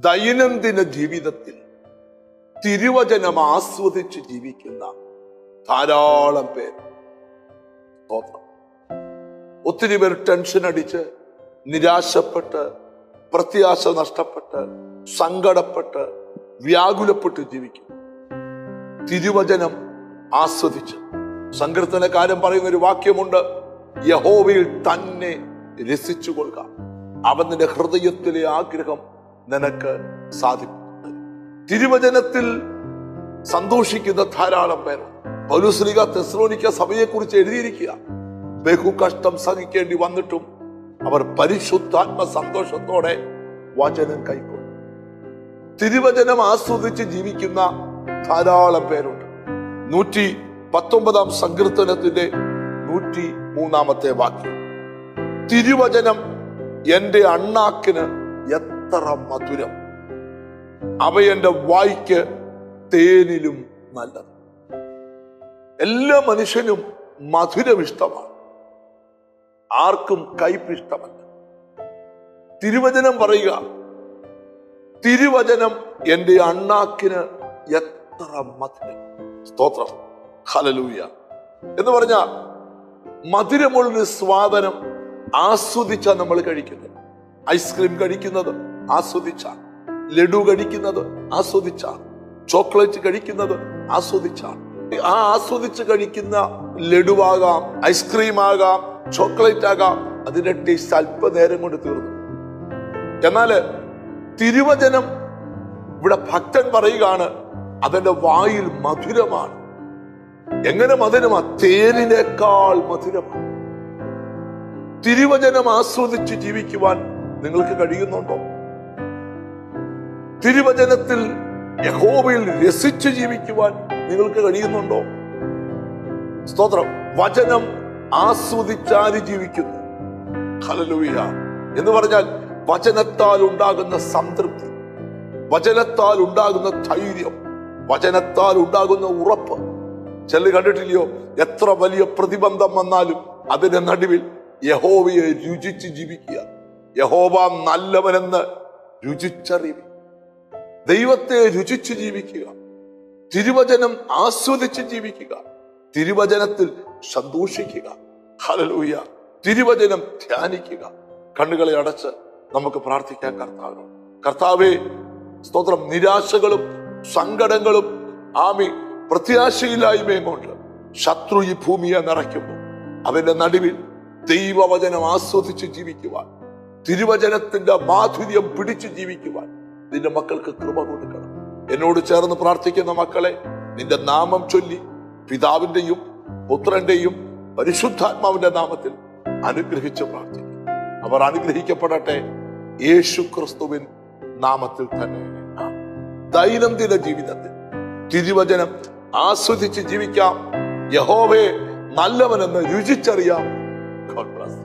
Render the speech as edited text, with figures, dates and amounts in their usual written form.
ദൈനംദിന ജീവിതത്തിൽ തിരുവചനം ആസ്വദിച്ച് ജീവിക്കുന്ന ധാരാളം പേര്. ഒത്തിരി പേർ ടെൻഷൻ അടിച്ച്, നിരാശപ്പെട്ട്, പ്രത്യാശ നഷ്ടപ്പെട്ട്, സങ്കടപ്പെട്ട്, വ്യാകുലപ്പെട്ട് ജീവിക്കും. തിരുവചനം ആസ്വദിച്ച്. സങ്കീർത്തനക്കാരൻ പറയുന്ന ഒരു വാക്യമുണ്ട്, യഹോവയിൽ തന്നെ രസിച്ചു കൊള്ളുക, അവൻ നിന്റെ ഹൃദയത്തിലെ ആഗ്രഹം നിനക്ക് സാധിക്കും. തിരുവചനത്തിൽ സന്തോഷിക്കുന്ന ധാരാളം പേരുണ്ട്. പൗലോസ്ലീഹ തെസ്സലോനിക്ക സഭയെ കുറിച്ച് എഴുതിയിരിക്കുക, ബഹു കഷ്ടം സഹിക്കേണ്ടി വന്നിട്ടും അവർ പരിശുദ്ധാത്മ സന്തോഷത്തോടെ വചനം കൈക്കൊണ്ടു. തിരുവചനം ആസ്വദിച്ച് ജീവിക്കുന്ന ധാരാളം പേരുണ്ട്. 119 സങ്കീർത്തനത്തിന്റെ 103 വാക്യം, തിരുവചനം എന്റെ അണ്ണാക്കിന് എത്ര മധുരം, അവ എന്റെ വായ്ക്ക് തേനിലും നല്ലത്. എല്ലാ മനുഷ്യനും മധുരം ഇഷ്ടമാണ്, ആർക്കും കയ്പ് ഇഷ്ടമല്ല. തിരുവചനം പറയുക, തിരുവചനം എന്റെ അണ്ണാക്കിന് എത്ര മധുരം. സ്തോത്രം, ഹല്ലേലൂയ. എന്ന് പറഞ്ഞ മധുരമുള്ളൊരു സ്വാദനം ആസ്വദിച്ചാണ് നമ്മൾ കഴിക്കുന്നത്. ഐസ്ക്രീം കഴിക്കുന്നത് ആസ്വദിച്ചാണ്, ലഡു കഴിക്കുന്നത് ആസ്വദിച്ചാണ്, ചോക്ലേറ്റ് കഴിക്കുന്നത് ആസ്വദിച്ചാണ്. ആ ആസ്വദിച്ച് കഴിക്കുന്ന ലഡുവാകാം, ഐസ്ക്രീം ആകാം, ചോക്ലേറ്റ് ആകാം, അതിന്റെ ടേസ്റ്റ് അല്പനേരം കൊണ്ട് തീർന്നു. എന്നാല് തിരുവചനം ഇവിടെ ഭക്തൻ പറയുകയാണ്, അതിന്റെ വായിൽ മധുരമാണ്. എങ്ങനെ മധുരമാ? തേനിനേക്കാൾ മധുരമാണ്. തിരുവചനം ആസ്വദിച്ച് ജീവിക്കുവാൻ നിങ്ങൾക്ക് കഴിയുന്നുണ്ടോ? തിരുവചനത്തിൽ യഹോവയിൽ രസിച്ച് ജീവിക്കുവാൻ നിങ്ങൾക്ക് കഴിയുന്നുണ്ടോ? സ്തോത്രം. വചനം ആസ്വദിച്ചാല് ജീവിക്കുന്നു. ഹല്ലേലൂയ. എന്ന് പറഞ്ഞാൽ വചനത്താൽ ഉണ്ടാകുന്ന സംതൃപ്തി, വചനത്താൽ ഉണ്ടാകുന്ന ധൈര്യം, വചനത്താൽ ഉണ്ടാകുന്ന ഉറപ്പ്. ചില കണ്ടിട്ടില്ലയോ, എത്ര വലിയ പ്രതിബന്ധം വന്നാലും അതിന്റെ നടുവിൽ യഹോവയെ രുചിച്ച് ജീവിക്കുക. യഹോവ നല്ലവനെന്ന് രുചിച്ചറിയുക, ദൈവത്തെ രുചിച്ച് ജീവിക്കുക, തിരുവചനം ആസ്വദിച്ച് ജീവിക്കുക, തിരുവചനത്തിൽ സന്തോഷിക്കുക. ഹല്ലേലൂയ. തിരുവചനം ധ്യാനിക്കുക. കണ്ണുകളെ അടച്ച് നമുക്ക് പ്രാർത്ഥിക്കാൻ കർത്താവിനോട്. കർത്താവേ, സ്തോത്രം. നിരാശകളും സങ്കടങ്ങളും പ്രത്യാശയില്ലായ്മയും കൊണ്ട് ശത്രു ഈ ഭൂമിയെ നിറയ്ക്കുമ്പോൾ അവന്റെ നടുവിൽ ദൈവവചനം ആസ്വദിച്ച് ജീവിക്കുവാൻ, തിരുവചനത്തിന്റെ മാധുര്യം പിടിച്ചു ജീവിക്കുവാൻ നിന്റെ മക്കൾക്ക് കൃപ കൊടുക്കണം. എന്നോട് ചേർന്ന് പ്രാർത്ഥിക്കുന്ന മക്കളെ നിന്റെ നാമം ചൊല്ലി പിതാവിന്റെയും പുത്രന്റെയും പരിശുദ്ധാത്മാവിന്റെ നാമത്തിൽ അനുഗ്രഹിച്ച് പ്രാർത്ഥിക്കും. അവർ അനുഗ്രഹിക്കപ്പെടട്ടെ യേശു ക്രിസ്തുവിൻ നാമത്തിൽ തന്നെ. ദൈനംദിന ജീവിതത്തിൽ തിരുവചനം ആസ്വദിച്ച് ജീവിക്കാം. യഹോവയെ നല്ലവനെന്ന് രുചിച്ചറിയാം. God bless.